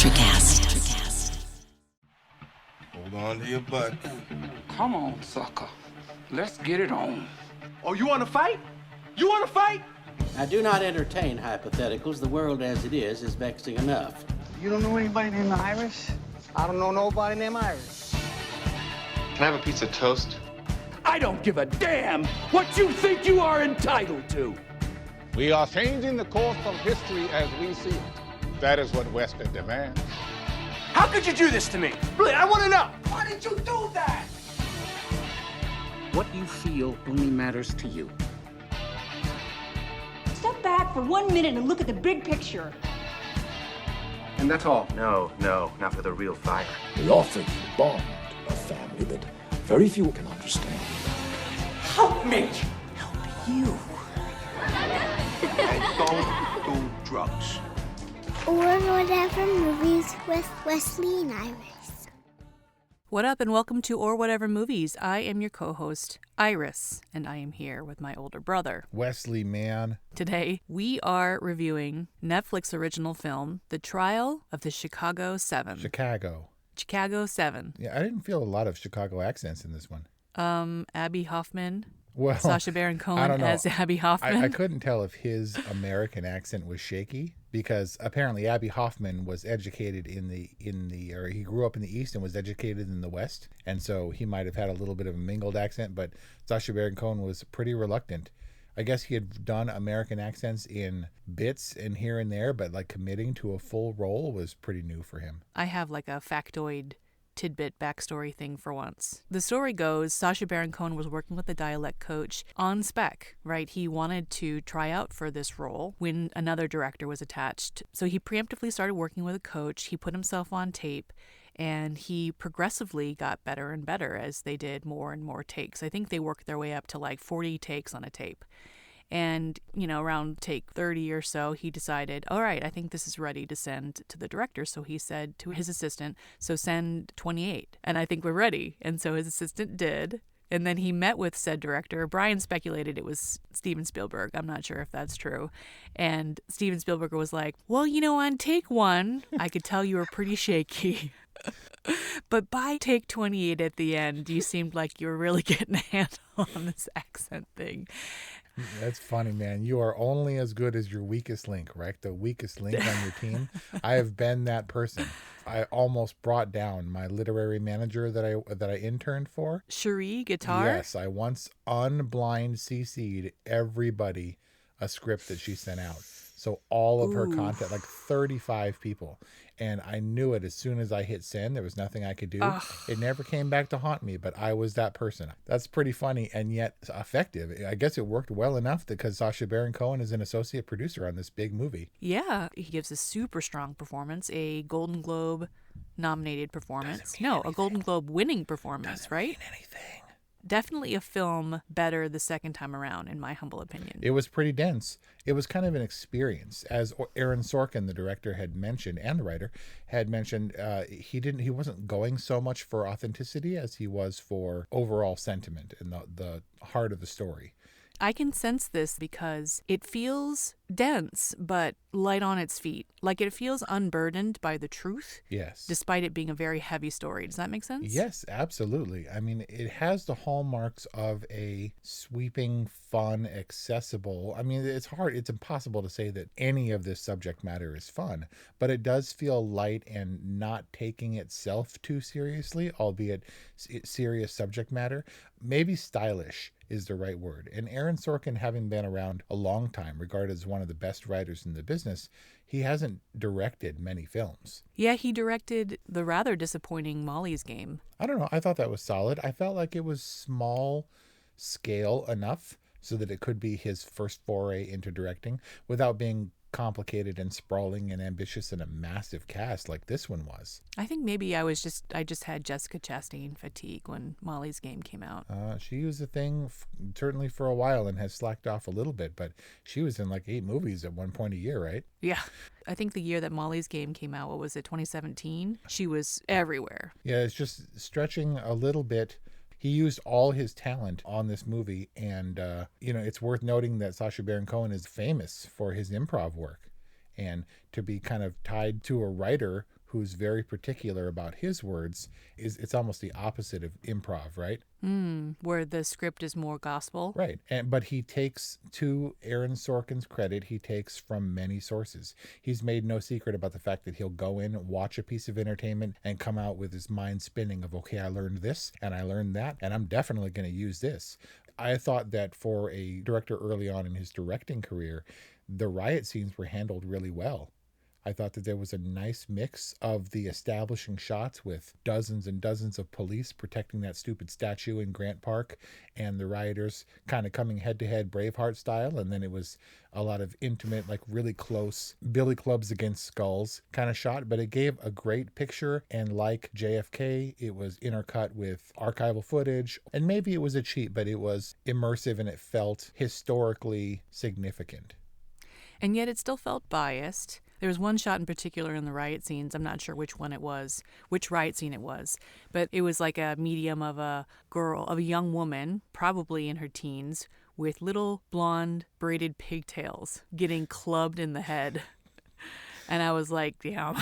TetraCast. Hold on to your butt. Come on, sucker. Let's get it on. Oh, you want to fight? You want to fight? I do not entertain hypotheticals. The world as it is vexing enough. You don't know anybody named Iris? I don't know nobody named Iris. Can I have a piece of toast? I don't give a damn what you think you are entitled to. We are changing the course of history as we see it. That is what Western demands. How could you do this to me? Really, I want to know. Why did you do that? What you feel only matters to you. Step back for 1 minute and look at the big picture. And that's all? No, not for the real fire. We offer you a bond, a family that very few can understand. Help me. Help you. And don't do drugs. Or Whatever Movies with Wesley and Iris. What up and welcome to Or Whatever Movies. I am your co-host, Iris, and I am here with my older brother, Wesley, man. Today, we are reviewing Netflix original film, The Trial of the Chicago 7. Chicago 7. Yeah, I didn't feel a lot of Chicago accents in this one. Abby Hoffman. Well, Sacha Baron Cohen as Abby Hoffman. I couldn't tell if his American accent was shaky because apparently Abby Hoffman was educated or he grew up in the East and was educated in the West, and so he might have had a little bit of a mingled accent. But Sacha Baron Cohen was pretty reluctant. I guess he had done American accents in bits and here and there, but like committing to a full role was pretty new for him. I have like a factoid tidbit backstory thing for once. The story goes, Sacha Baron Cohen was working with a dialect coach on spec, right? He wanted to try out for this role when another director was attached. So he preemptively started working with a coach. He put himself on tape, and he progressively got better and better as they did more and more takes. I think they worked their way up to like 40 takes on a tape. And, around take 30 or so, he decided, all right, I think this is ready to send to the director. So he said to his assistant, so send 28. And I think we're ready. And so his assistant did. And then he met with said director. Brian speculated it was Steven Spielberg. I'm not sure if that's true. And Steven Spielberg was like, well, on take 1, I could tell you were pretty shaky. But by take 28 at the end, you seemed like you were really getting a handle on this accent thing. That's funny, man. You are only as good as your weakest link, right? The weakest link on your team. I have been that person. I almost brought down my literary manager that I interned for. Cherie Guitar? Yes, I once unblind CC'd everybody a script that she sent out. So all of her content, like 35 people. And I knew it as soon as I hit send. There was nothing I could do. Ugh. It never came back to haunt me, but I was that person. That's pretty funny and yet effective. I guess it worked well enough because Sacha Baron Cohen is an associate producer on this big movie. Yeah, he gives a super strong performance, a Golden Globe nominated performance. A Golden Globe winning performance, Doesn't right? Mean anything. Definitely a film better the second time around, in my humble opinion. It was pretty dense. It was kind of an experience. As Aaron Sorkin, the director, had mentioned, and the writer had mentioned, he wasn't going so much for authenticity as he was for overall sentiment and the heart of the story. I can sense this because it feels dense, but light on its feet. Like it feels unburdened by the truth. Yes. Despite it being a very heavy story. Does that make sense? Yes, absolutely. I mean, it has the hallmarks of a sweeping, fun, accessible. I mean, it's impossible to say that any of this subject matter is fun, but it does feel light and not taking itself too seriously, albeit serious subject matter. Maybe stylish is the right word. And Aaron Sorkin, having been around a long time, regarded as one of the best writers in the business, he hasn't directed many films. Yeah, he directed the rather disappointing Molly's Game. I don't know. I thought that was solid. I felt like it was small scale enough so that it could be his first foray into directing without being complicated and sprawling and ambitious and a massive cast like this one was. I think maybe I just had Jessica Chastain fatigue when Molly's Game came out. She was a thing certainly for a while and has slacked off a little bit, but she was in like 8 movies at one point a year, right? Yeah. I think the year that Molly's Game came out, what was it, 2017? She was everywhere. Yeah, it's just stretching a little bit. He used all his talent on this movie, and it's worth noting that Sacha Baron Cohen is famous for his improv work, and to be kind of tied to a writer who's very particular about his words, it's almost the opposite of improv, right? Where the script is more gospel. Right. But he takes, to Aaron Sorkin's credit, he takes from many sources. He's made no secret about the fact that he'll go in, watch a piece of entertainment, and come out with his mind spinning of, okay, I learned this, and I learned that, and I'm definitely going to use this. I thought that for a director early on in his directing career, the riot scenes were handled really well. I thought that there was a nice mix of the establishing shots with dozens and dozens of police protecting that stupid statue in Grant Park and the rioters kind of coming head to head Braveheart style. And then it was a lot of intimate, like really close billy clubs against skulls kind of shot. But it gave a great picture. And like JFK, it was intercut with archival footage. And maybe it was a cheat, but it was immersive and it felt historically significant. And yet it still felt biased. There was one shot in particular in the riot scenes. I'm not sure which riot scene it was, but it was like a medium of a young woman, probably in her teens, with little blonde braided pigtails getting clubbed in the head. And I was like, damn.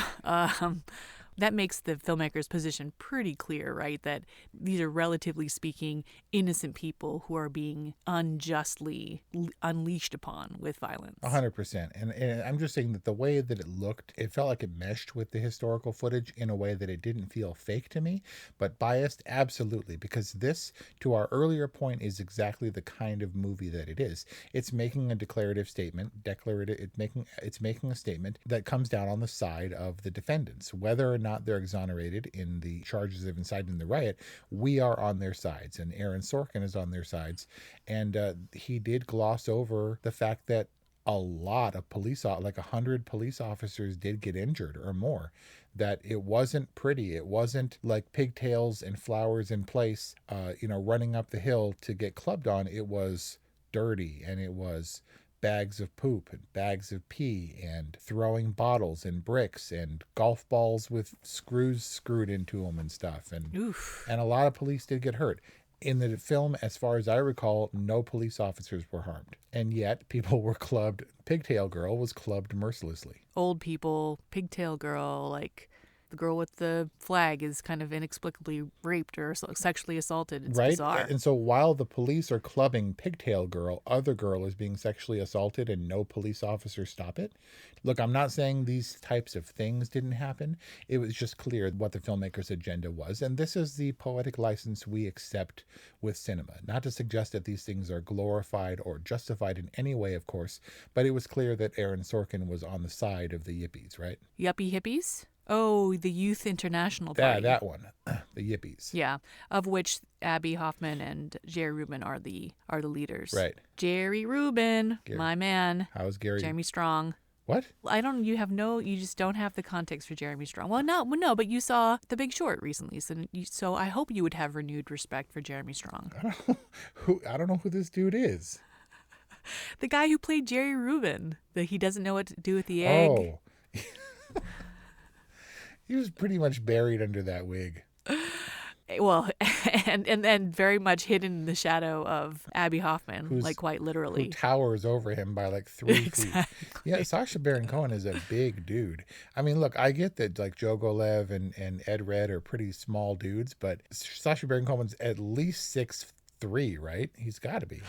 That makes the filmmaker's position pretty clear, right? That these are, relatively speaking, innocent people who are being unjustly unleashed upon with violence. 100%. And I'm just saying that the way that it looked, it felt like it meshed with the historical footage in a way that it didn't feel fake to me, but biased, absolutely. Because this, to our earlier point, is exactly the kind of movie that it is. It's making a declarative statement. It's making a statement that comes down on the side of the defendants, whether or not they're exonerated in the charges of inciting the riot. We are on their sides, and Aaron Sorkin is on their sides. And he did gloss over the fact that a lot of like 100 police officers did get injured or more, that it wasn't pretty. It wasn't like pigtails and flowers in place, running up the hill to get clubbed on. It was dirty, and it was bags of poop and bags of pee and throwing bottles and bricks and golf balls with screws screwed into them and stuff. And a lot of police did get hurt. In the film, as far as I recall, no police officers were harmed. And yet people were clubbed. Pigtail Girl was clubbed mercilessly. Old people, Pigtail Girl, like the girl with the flag is kind of inexplicably raped or sexually assaulted. It's bizarre. And so while the police are clubbing Pigtail Girl, other girl is being sexually assaulted and no police officers stop it. Look, I'm not saying these types of things didn't happen. It was just clear what the filmmaker's agenda was. And this is the poetic license we accept with cinema. Not to suggest that these things are glorified or justified in any way, of course, but it was clear that Aaron Sorkin was on the side of the yippies, right? Yuppie hippies? Oh, the Youth International Party. That one, the yippies. Yeah, of which Abby Hoffman and Jerry Rubin are the leaders. Right. Jerry Rubin, my man. How's Gary? Jeremy Strong. What? You just don't have the context for Jeremy Strong. Well, no, but you saw The Big Short recently, so I hope you would have renewed respect for Jeremy Strong. I don't know who this dude is. The guy who played Jerry Rubin, that he doesn't know what to do with the egg. Oh. He was pretty much buried under that wig. Well, and very much hidden in the shadow of Abby Hoffman, like quite literally. Who towers over him by like 3 exactly. feet. Yeah, Sacha Baron Cohen is a big dude. I mean, look, I get that like JoGoLev and EdRed are pretty small dudes, but Sacha Baron Cohen's at least 6'3", right? He's got to be.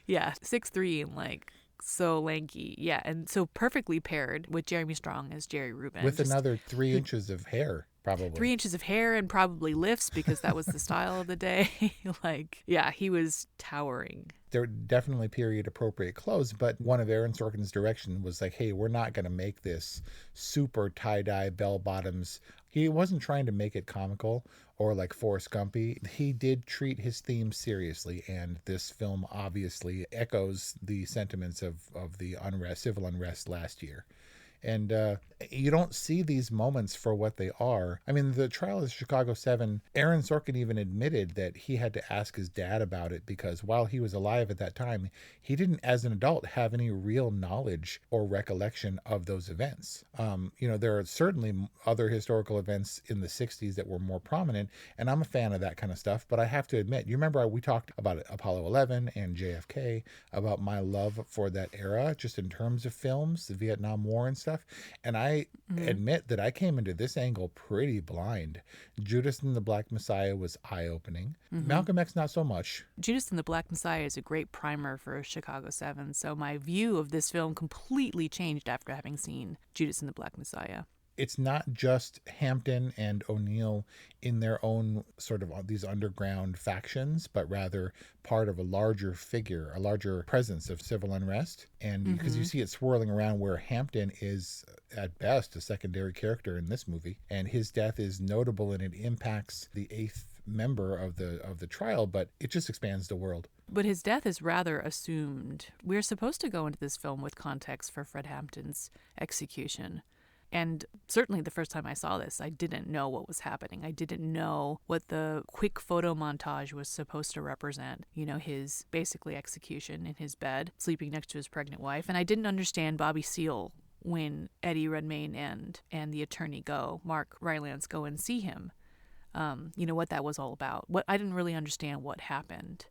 Yeah, 6'3" and like so lanky. Yeah, and so perfectly paired with Jeremy Strong as Jerry Rubin. With another 3 inches of hair, probably. 3 inches of hair and probably lifts because that was the style of the day. Like, yeah, he was towering. There were definitely period appropriate clothes, but one of Aaron Sorkin's direction was like, hey, we're not going to make this super tie-dye bell bottoms. He wasn't trying to make it comical or like Forrest Gumpy. He did treat his theme seriously, and this film obviously echoes the sentiments of the civil unrest last year. And you don't see these moments for what they are. I mean, the trial of Chicago 7, Aaron Sorkin even admitted that he had to ask his dad about it because while he was alive at that time, he didn't, as an adult, have any real knowledge or recollection of those events. There are certainly other historical events in the 60s that were more prominent, and I'm a fan of that kind of stuff, but I have to admit, you remember we talked about Apollo 11 and JFK, about my love for that era, just in terms of films, the Vietnam War and stuff. stuff. And I admit that I came into this angle pretty blind. Judas and the Black Messiah was eye-opening. Malcolm X, not so much. Judas and the Black Messiah is a great primer for Chicago 7, so my view of this film completely changed after having seen Judas and the Black Messiah. It's not just Hampton and O'Neill in their own sort of these underground factions, but rather part of a larger figure, a larger presence of civil unrest. And because you see it swirling around where Hampton is at best a secondary character in this movie, and his death is notable and it impacts the eighth member of the trial, but it just expands the world. But his death is rather assumed. We're supposed to go into this film with context for Fred Hampton's execution. And certainly the first time I saw this, I didn't know what was happening. I didn't know what the quick photo montage was supposed to represent. You know, his basically execution in his bed, sleeping next to his pregnant wife. And I didn't understand Bobby Seale when Eddie Redmayne and the attorney Mark Rylance go and see him. You know, what that was all about. I didn't really understand what happened.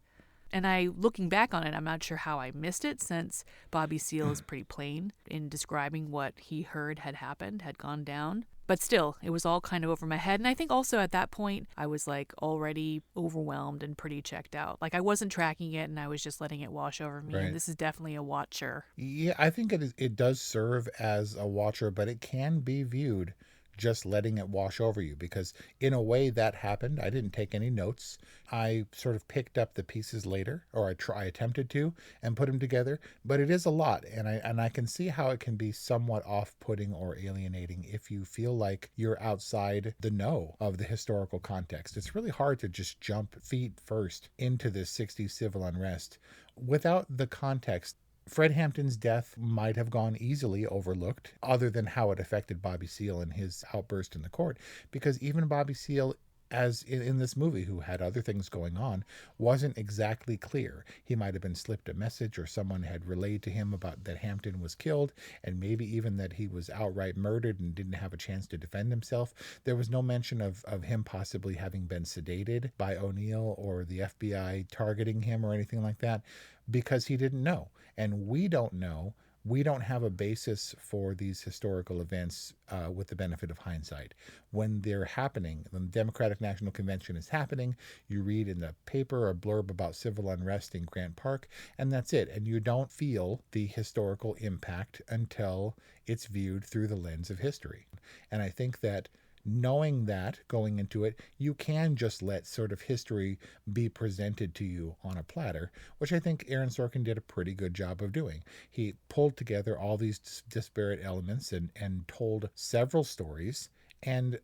And looking back on it, I'm not sure how I missed it, since Bobby Seale is pretty plain in describing what he heard had happened, had gone down. But still, it was all kind of over my head. And I think also at that point, I was like already overwhelmed and pretty checked out. Like I wasn't tracking it and I was just letting it wash over me. Right. And this is definitely a watcher. Yeah, I think it does serve as a watcher, but it can be viewed just letting it wash over you, because in a way that happened. I didn't take any notes. I sort of picked up the pieces later, or I attempted to, and put them together, but it is a lot, and I can see how it can be somewhat off-putting or alienating if you feel like you're outside the know of the historical context. It's really hard to just jump feet first into this 60s civil unrest without the context. Fred Hampton's death might have gone easily overlooked, other than how it affected Bobby Seale and his outburst in the court, because even Bobby Seale, as in this movie, who had other things going on, wasn't exactly clear. He might have been slipped a message, or someone had relayed to him about that Hampton was killed, and maybe even that he was outright murdered and didn't have a chance to defend himself. There was no mention of him possibly having been sedated by O'Neill or the FBI targeting him or anything like that, because he didn't know. And we don't know. We don't have a basis for these historical events with the benefit of hindsight. When they're happening, when the Democratic National Convention is happening, you read in the paper a blurb about civil unrest in Grant Park, and that's it. And you don't feel the historical impact until it's viewed through the lens of history. And I think that knowing that going into it, you can just let sort of history be presented to you on a platter, which I think Aaron Sorkin did a pretty good job of doing. He pulled together all these disparate elements and told several stories, and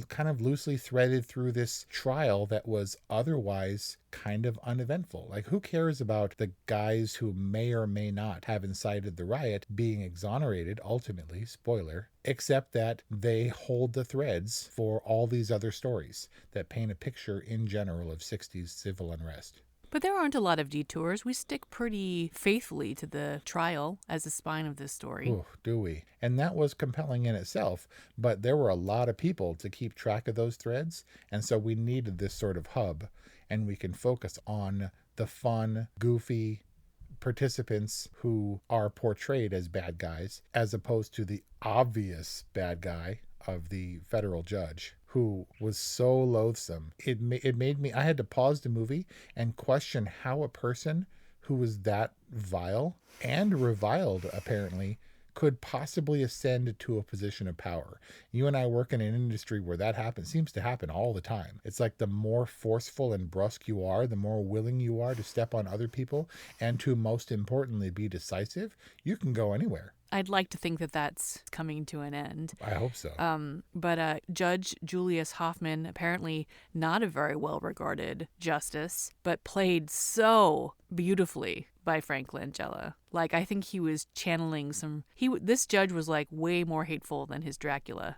kind of loosely threaded through this trial that was otherwise kind of uneventful. Like, who cares about the guys who may or may not have incited the riot being exonerated, ultimately, spoiler, except that they hold the threads for all these other stories that paint a picture in general of 60s civil unrest. But there aren't a lot of detours. We stick pretty faithfully to the trial as the spine of this story. Ooh, do we? And that was compelling in itself, but there were a lot of people to keep track of those threads, and so we needed this sort of hub, and we can focus on the fun, goofy participants who are portrayed as bad guys, as opposed to the obvious bad guy of the federal judge, who was so loathsome. It made me, I had to pause the movie and question how a person who was that vile and reviled, apparently, could possibly ascend to a position of power. You and I work in an industry where that happens, seems to happen all the time. It's like the more forceful and brusque you are, the more willing you are to step on other people, and to, most importantly, be decisive, you can go anywhere. I'd like to think that that's coming to an end. I hope so. But Judge Julius Hoffman, apparently not a very well-regarded justice, but played so beautifully by Frank Langella. Like, I think he was channeling this judge was like way more hateful than his Dracula.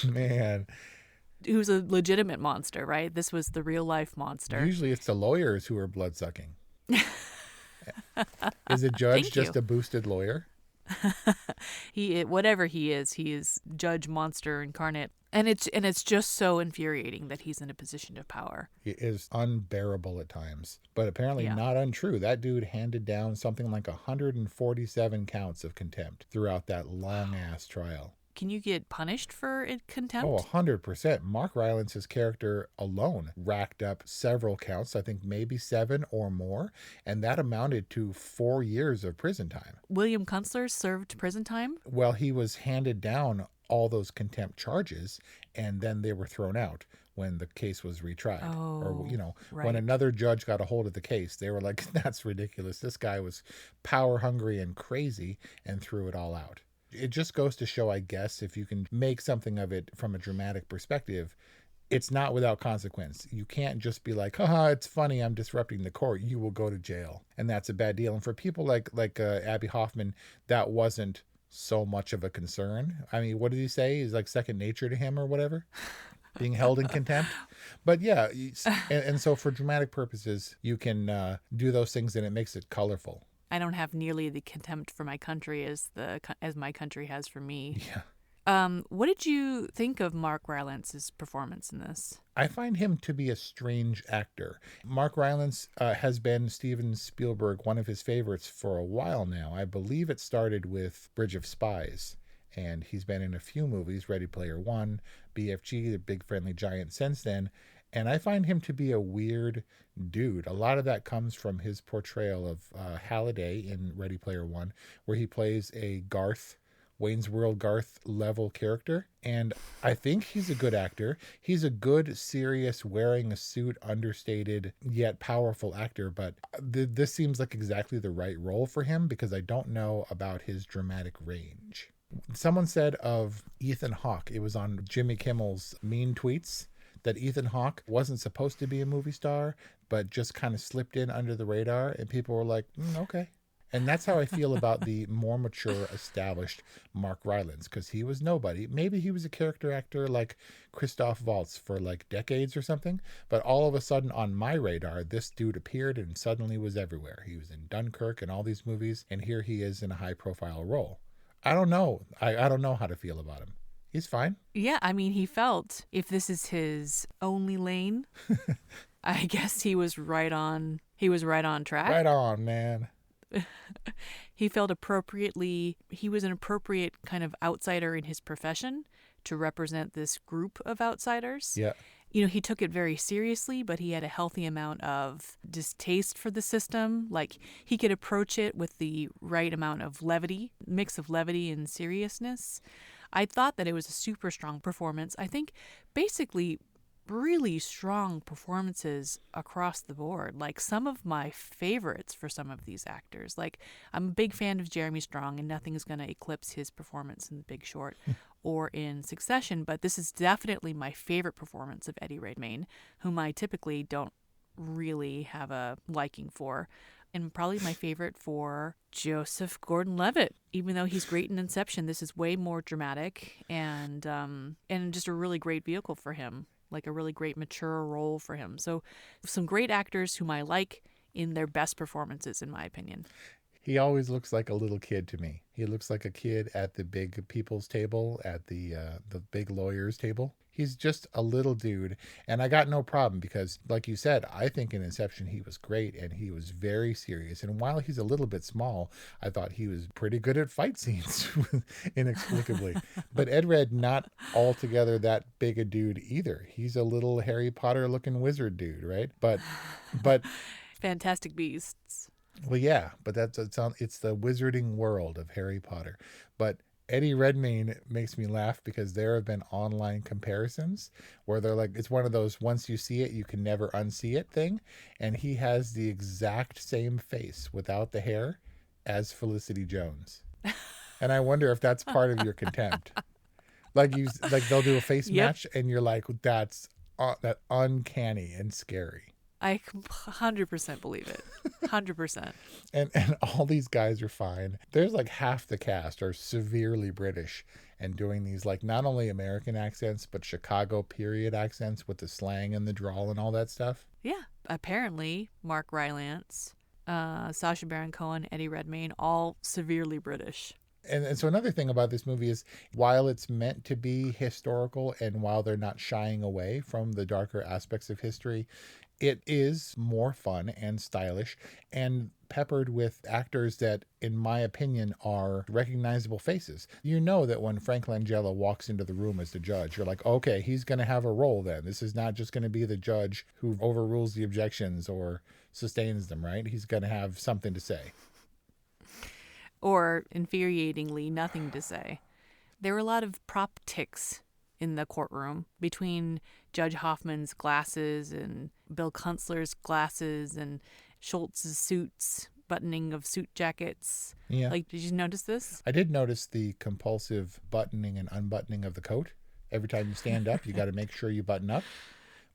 Man. He was a legitimate monster, right? This was the real-life monster. Usually it's the lawyers who are blood-sucking. Is a judge just a boosted lawyer? Whatever he is Judge Monster incarnate. And it's just so infuriating that he's in a position of power. It is unbearable at times, but apparently Yeah. not untrue. That dude handed down something like 147 counts of contempt throughout that long-ass trial. Can you get punished for contempt? Oh, 100%. Mark Rylance's character alone racked up several counts, I think maybe 7 or more, and that amounted to 4 years of prison time. William Kunstler served prison time? Well, he was handed down all those contempt charges, and then they were thrown out when the case was retried. Or, you know, when another judge got a hold of the case, they were like, that's ridiculous. This guy was power hungry and crazy, and threw it all out. It just goes to show, I guess, if you can make something of it from a dramatic perspective, it's not without consequence. You can't just be like, haha, it's funny, I'm disrupting the court. You will go to jail. And that's a bad deal. And for people like Abby Hoffman, that wasn't so much of a concern. I mean, what did he say? Is like second nature to him or whatever? Being held in contempt. But yeah, and so for dramatic purposes, you can do those things and it makes it colorful. I don't have nearly the contempt for my country as my country has for me. Yeah. What did you think of Mark Rylance's performance in this? I find him to be a strange actor. Mark Rylance has been Steven Spielberg, one of his favorites for a while now. I believe it started with Bridge of Spies, and he's been in a few movies, Ready Player One, BFG, The Big Friendly Giant since then, and I find him to be a weird dude. A lot of that comes from his portrayal of Halliday in Ready Player One, where he plays a Wayne's World Garth level character, and I think he's a good actor. He's a good, serious, wearing a suit, understated yet powerful actor, but this seems like exactly the right role for him because I don't know about his dramatic range. Someone said of Ethan Hawke, it was on Jimmy Kimmel's Mean Tweets, that Ethan Hawke wasn't supposed to be a movie star, but just kind of slipped in under the radar, and people were like, okay. And that's how I feel about the more mature, established Mark Rylance, because he was nobody. Maybe he was a character actor like Christoph Waltz for like decades or something, but all of a sudden on my radar, this dude appeared and suddenly was everywhere. He was in Dunkirk and all these movies, and here he is in a high-profile role. I don't know. I don't know how to feel about him. He's fine. Yeah, I mean, he felt if this is his only lane, I guess he was right on. He was right on track. Right on, man. He felt appropriately. He was an appropriate kind of outsider in his profession to represent this group of outsiders. Yeah. You know, he took it very seriously, but he had a healthy amount of distaste for the system. Like, he could approach it with the right amount of levity, mix of levity and seriousness. I thought that it was a super strong performance. I think basically really strong performances across the board. Like, some of my favorites for some of these actors. Like, I'm a big fan of Jeremy Strong, and nothing is going to eclipse his performance in The Big Short or in Succession, but this is definitely my favorite performance of Eddie Redmayne, whom I typically don't really have a liking for. And probably my favorite for Joseph Gordon-Levitt. Even though he's great in Inception, this is way more dramatic and just a really great vehicle for him, like a really great mature role for him. So some great actors whom I like in their best performances, in my opinion. He always looks like a little kid to me. He looks like a kid at the big people's table, at the big lawyers table. He's just a little dude, and I got no problem because, like you said, I think in Inception he was great, and he was very serious. And while he's a little bit small, I thought he was pretty good at fight scenes, inexplicably. But EdRed, not altogether that big a dude either. He's a little Harry Potter-looking wizard dude, right? But Fantastic Beasts. Well, yeah, but it's the wizarding world of Harry Potter. But Eddie Redmayne makes me laugh because there have been online comparisons where they're like, it's one of those once you see it, you can never unsee it thing. And he has the exact same face without the hair as Felicity Jones. And I wonder if that's part of your contempt. Like they'll do a face match and you're like, that's that uncanny and scary. I 100% believe it. 100%. And all these guys are fine. There's like half the cast are severely British and doing these like not only American accents, but Chicago period accents with the slang and the drawl and all that stuff. Yeah. Apparently, Mark Rylance, Sacha Baron Cohen, Eddie Redmayne, all severely British. And so another thing about this movie is while it's meant to be historical and while they're not shying away from the darker aspects of history, it is more fun and stylish and peppered with actors that, in my opinion, are recognizable faces. You know that when Frank Langella walks into the room as the judge, you're like, okay, he's going to have a role then. This is not just going to be the judge who overrules the objections or sustains them, right? He's going to have something to say. Or, infuriatingly, nothing to say. There were a lot of prop ticks in the courtroom between Judge Hoffman's glasses and Bill Kunstler's glasses and Schultz's suits, buttoning of suit jackets. Yeah. Like, did you notice this? I did notice the compulsive buttoning and unbuttoning of the coat. Every time you stand up, you got to make sure you button up.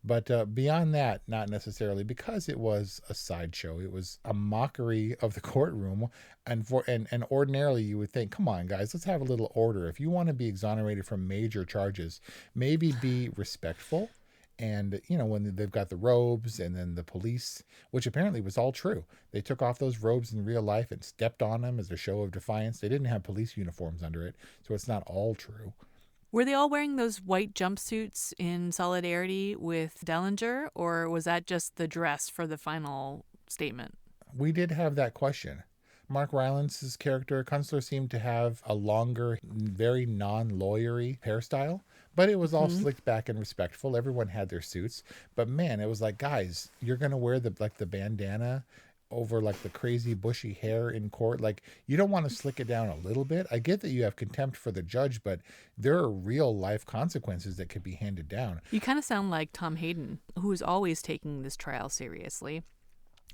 But beyond that, not necessarily, because it was a sideshow. It was a mockery of the courtroom. And ordinarily you would think, come on, guys, let's have a little order. If you want to be exonerated from major charges, maybe be respectful. And, you know, when they've got the robes and then the police, which apparently was all true. They took off those robes in real life and stepped on them as a show of defiance. They didn't have police uniforms under it, so it's not all true. Were they all wearing those white jumpsuits in solidarity with Dellinger, or was that just the dress for the final statement? We did have that question. Mark Rylance's character, Kunstler, seemed to have a longer, very non-lawyery hairstyle, but it was all slicked back and respectful. Everyone had their suits. But man, it was like, guys, you're going to wear the bandana over like the crazy bushy hair in court. Like, you don't want to slick it down a little bit. I get that you have contempt for the judge, but there are real life consequences that could be handed down. You kind of sound like Tom Hayden, who is always taking this trial seriously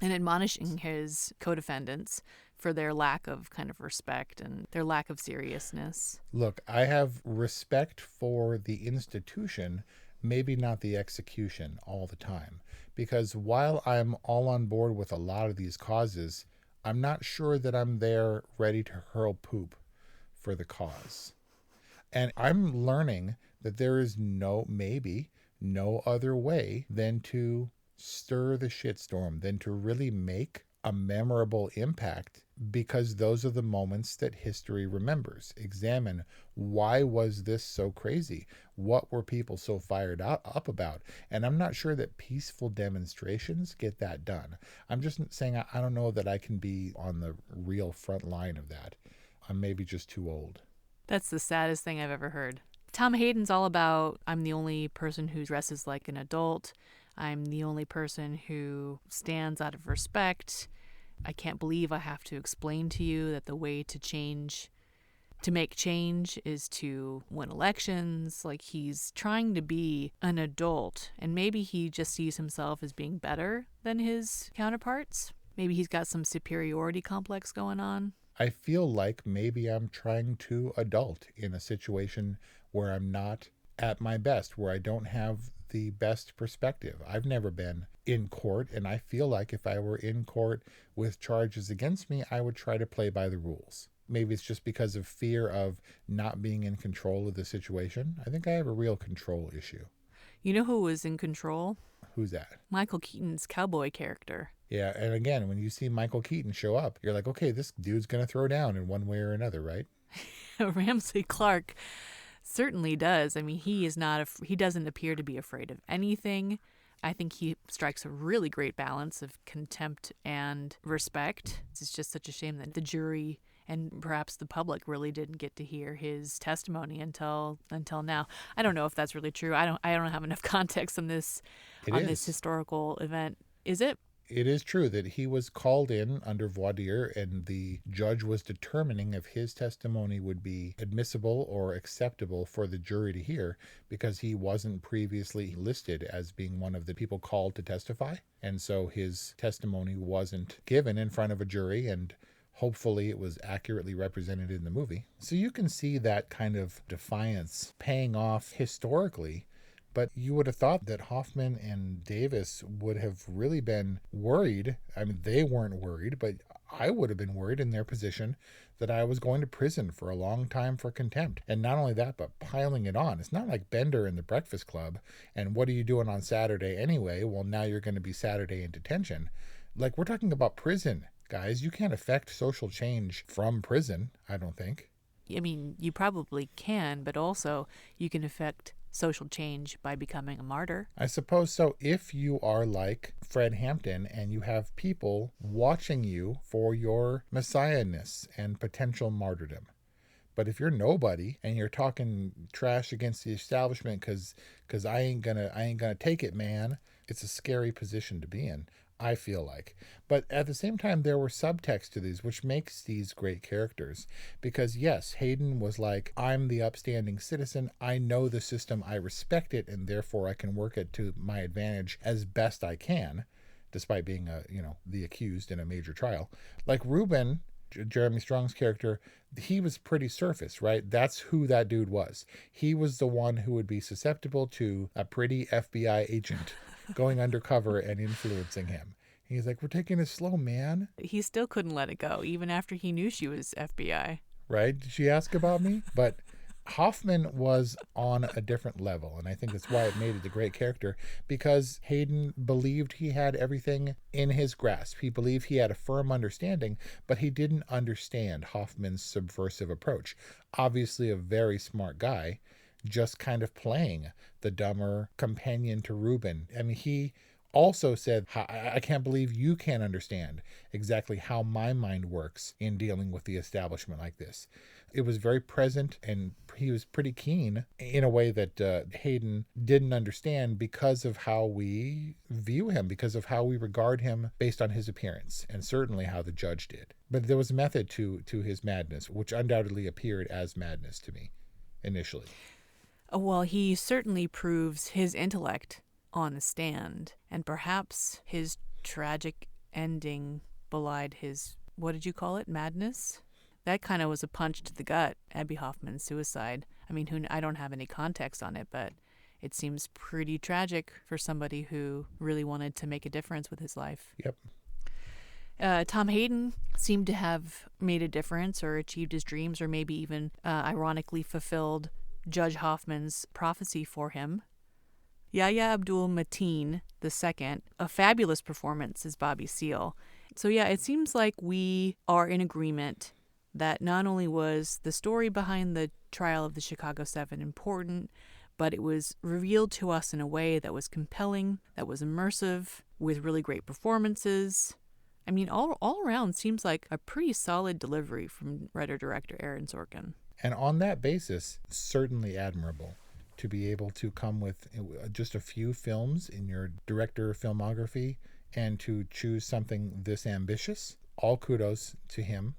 and admonishing his co-defendants for their lack of kind of respect and their lack of seriousness. Look, I have respect for the institution, maybe not the execution all the time. Because while I'm all on board with a lot of these causes, I'm not sure that I'm there ready to hurl poop for the cause. And I'm learning that there is maybe no other way than to stir the shitstorm, than to really make a memorable impact, because those are the moments that history remembers. Examine, why was this so crazy? What were people so fired up about? And I'm not sure that peaceful demonstrations get that done. I'm just saying I don't know that I can be on the real front line of that. I'm maybe just too old. That's the saddest thing I've ever heard. Tom Hayden's all about, I'm the only person who dresses like an adult. I'm the only person who stands out of respect. I can't believe I have to explain to you that the way to make change is to win elections. Like, he's trying to be an adult, and maybe he just sees himself as being better than his counterparts. Maybe he's got some superiority complex going on. I feel like maybe I'm trying to adult in a situation where I'm not at my best, where I don't have the best perspective. I've never been in court, and I feel like if I were in court with charges against me, I would try to play by the rules. Maybe it's just because of fear of not being in control of the situation. I think I have a real control issue. You know who was in control? Who's that? Michael Keaton's cowboy character. Yeah, and again, when you see Michael Keaton show up, you're like, okay, this dude's going to throw down in one way or another, right? Ramsey Clark certainly does. I mean, he doesn't appear to be afraid of anything. I think he strikes a really great balance of contempt and respect. It's just such a shame that the jury and perhaps the public really didn't get to hear his testimony until now. I don't know if that's really true. I don't have enough context on this this historical event. Is it? It is true that he was called in under voir dire, and the judge was determining if his testimony would be admissible or acceptable for the jury to hear, because he wasn't previously listed as being one of the people called to testify. And so his testimony wasn't given in front of a jury, and hopefully it was accurately represented in the movie. So you can see that kind of defiance paying off historically. But you would have thought that Hoffman and Davis would have really been worried. I mean, they weren't worried, but I would have been worried in their position that I was going to prison for a long time for contempt. And not only that, but piling it on. It's not like Bender in the Breakfast Club. And what are you doing on Saturday anyway? Well, now you're going to be Saturday in detention. Like, we're talking about prison, guys. You can't affect social change from prison, I don't think. I mean, you probably can, but also you can affect social change by becoming a martyr. I suppose so, if you are like Fred Hampton and you have people watching you for your messiahness and potential martyrdom. But if you're nobody and you're talking trash against the establishment because I ain't gonna take it, man, it's a scary position to be in, I feel like. But at the same time, there were subtext to these, which makes these great characters. Because yes, Hayden was like, I'm the upstanding citizen. I know the system. I respect it, and therefore I can work it to my advantage as best I can, despite being the accused in a major trial. Like Ruben, Jeremy Strong's character, he was pretty surface, right? That's who that dude was. He was the one who would be susceptible to a pretty FBI agent going undercover and influencing him. He's like, we're taking it slow, man. He still couldn't let it go, even after he knew she was FBI. Right? Did she ask about me? But Hoffman was on a different level, and I think that's why it made it a great character, because Hayden believed he had everything in his grasp. He believed he had a firm understanding, but he didn't understand Hoffman's subversive approach. Obviously a very smart guy, just kind of playing the dumber companion to Ruben. I mean, he also said, I can't believe you can't understand exactly how my mind works in dealing with the establishment like this. It was very present, and he was pretty keen in a way that Hayden didn't understand because of how we view him, because of how we regard him based on his appearance, and certainly how the judge did. But there was a method to his madness, which undoubtedly appeared as madness to me initially. Well, he certainly proves his intellect on the stand, and perhaps his tragic ending belied his, what did you call it, madness? That kind of was a punch to the gut, Abby Hoffman's suicide. I mean, I don't have any context on it, but it seems pretty tragic for somebody who really wanted to make a difference with his life. Yep. Tom Hayden seemed to have made a difference or achieved his dreams, or maybe even ironically fulfilled Judge Hoffman's prophecy for him. Yahya Abdul-Mateen II, a fabulous performance as Bobby Seale. So yeah, it seems like we are in agreement that not only was the story behind the trial of the Chicago 7 important, but it was revealed to us in a way that was compelling, that was immersive, with really great performances. I mean, all around seems like a pretty solid delivery from writer-director Aaron Sorkin. And on that basis, certainly admirable to be able to come with just a few films in your director filmography and to choose something this ambitious. All kudos to him.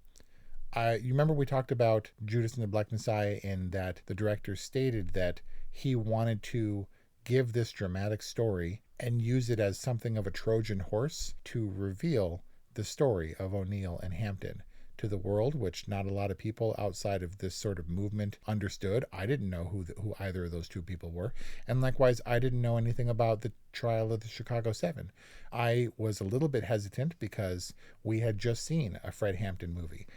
You remember we talked about Judas and the Black Messiah, and that the director stated that he wanted to give this dramatic story and use it as something of a Trojan horse to reveal the story of O'Neill and Hampton to the world, which not a lot of people outside of this sort of movement understood. I didn't know who either of those two people were. And likewise, I didn't know anything about the trial of the Chicago 7. I was a little bit hesitant because we had just seen a Fred Hampton movie.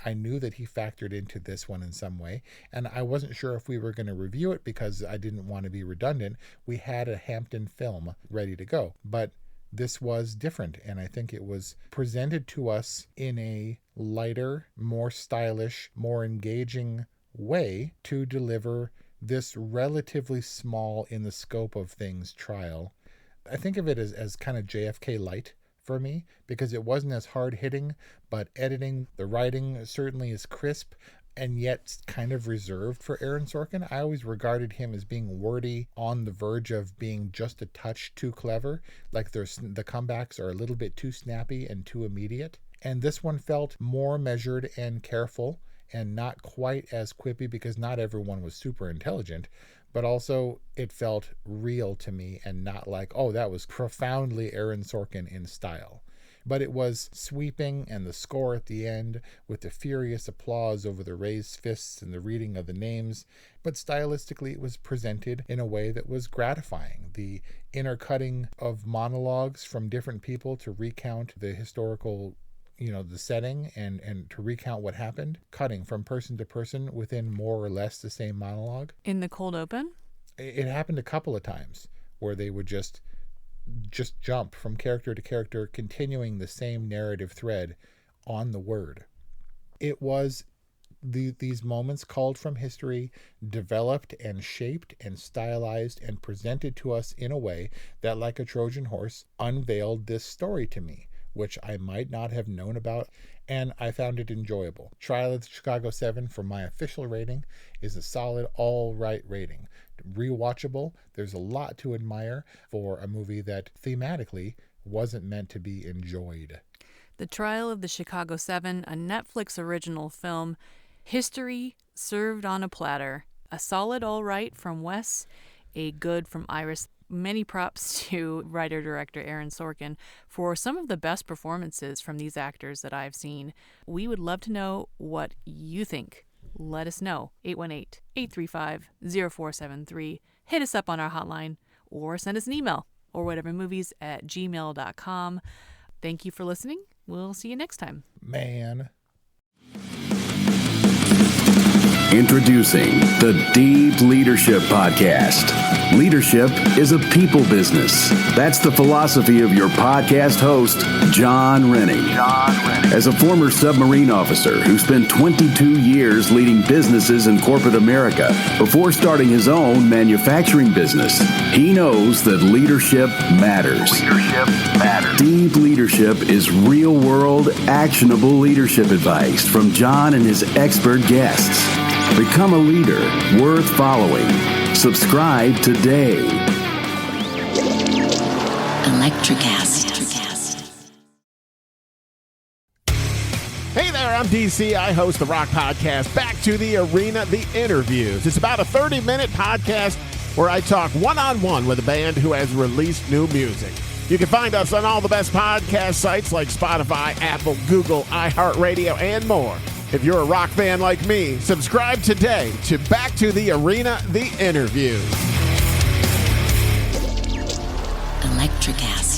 I knew that he factored into this one in some way, and I wasn't sure if we were going to review it because I didn't want to be redundant. We had a Hampton film ready to go, but this was different, and I think it was presented to us in a lighter, more stylish, more engaging way to deliver this relatively small in the scope of things trial. I think of it as kind of JFK light for me, because it wasn't as hard-hitting, but editing, the writing certainly is crisp, and yet kind of reserved for Aaron Sorkin. I always regarded him as being wordy, on the verge of being just a touch too clever. Like the comebacks are a little bit too snappy and too immediate. And this one felt more measured and careful, and not quite as quippy, because not everyone was super intelligent. But also it felt real to me, and not like, oh, that was profoundly Aaron Sorkin in style. But it was sweeping, and the score at the end with the furious applause over the raised fists and the reading of the names. But stylistically, it was presented in a way that was gratifying. The intercutting of monologues from different people to recount the historical, the setting and to recount what happened, cutting from person to person within more or less the same monologue. In the cold open? It happened a couple of times where they would just jump from character to character, continuing the same narrative thread on the word. It was these moments culled from history, developed and shaped and stylized and presented to us in a way that, like a Trojan horse, unveiled this story to me, which I might not have known about, and I found it enjoyable. Trial of the Chicago 7, for my official rating, is a solid all right rating. Rewatchable, there's a lot to admire for a movie that thematically wasn't meant to be enjoyed. The Trial of the Chicago 7, a Netflix original film. History served on a platter. A solid all right from Wes, a good from Iris. Many props to writer-director Aaron Sorkin for some of the best performances from these actors that I've seen. We would love to know what you think. Let us know. 818-835-0473. Hit us up on our hotline or send us an email or whatevermovies@gmail.com. Thank you for listening. We'll see you next time. Man. Introducing the Deep Leadership Podcast. Leadership is a people business. That's the philosophy of your podcast host, John Rennie. As a former submarine officer who spent 22 years leading businesses in corporate America before starting his own manufacturing business, he knows that leadership matters. Deep Leadership is real-world, actionable leadership advice from John and his expert guests. Become a leader worth following. Subscribe today. Electricast. Hey there, I'm DC. I host the rock podcast, Back to the Arena, The Interviews. It's about a 30-minute podcast where I talk one-on-one with a band who has released new music. You can find us on all the best podcast sites like Spotify, Apple, Google, iHeartRadio, and more. If you're a rock fan like me, subscribe today to Back to the Arena, The Interviews. Electricast.